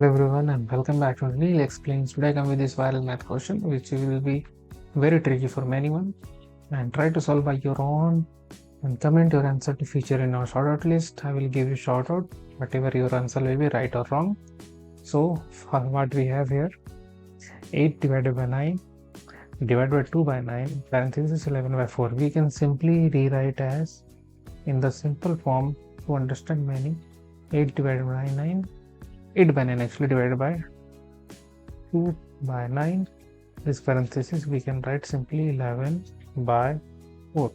Hello everyone and welcome back to Neil Explains. Today I come with this viral math question which will be very tricky for anyone, and try to solve by your own and comment your answer to feature in our shortout list. I will give you shortout whatever your answer will be, right or wrong. So for what we have here, 8 divided by 9 divided by 2 by 9 parenthesis 11 by 4. We can simply rewrite as in the simple form to understand meaning. 8 divided by 9 8 by 9 actually divided by 2 by 9, this parenthesis we can write simply 11 by 4.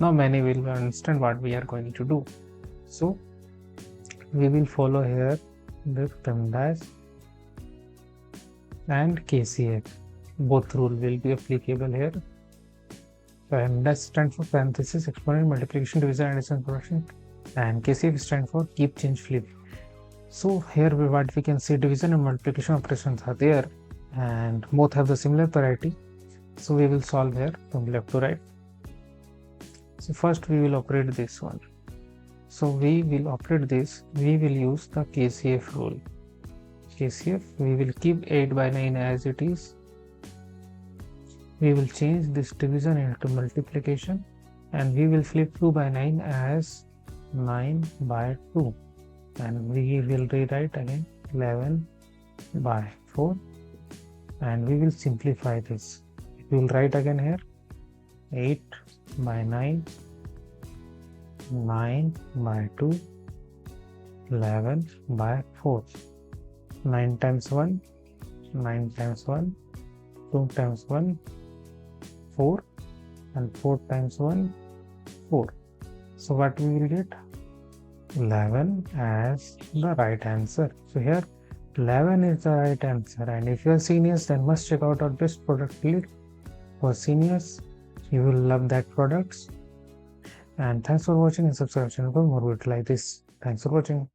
Now many will understand what we are going to do. So we will follow here the PEMDAS and KCF. Both rule will be applicable here. PEMDAS stands for parenthesis, exponent, multiplication, division, addition, subtraction, and KCF stands for keep, change, flip. So here what we can see, division and multiplication operations are there and both have the similar priority. So we will solve here from left to right. So first we will operate this one. So we will operate this, we will use the KCF rule. KCF, we will keep 8 by 9 as it is. We will change this division into multiplication and we will flip 2 by 9 as 9 by 2. And we will rewrite again 11 by 4 and we will simplify this. We will write again here 8 by 9, 9 by 2, 11 by 4. 9 times 1, 9 times 1, 2 times 1, 4, and 4 times 1, 4. So what we will get? 11 as the right answer. So here 11 is the right answer, and if you are seniors then must check out our best product list for seniors. You will love that products. And thanks for watching and subscribe channel for more videos like this. Thanks for watching.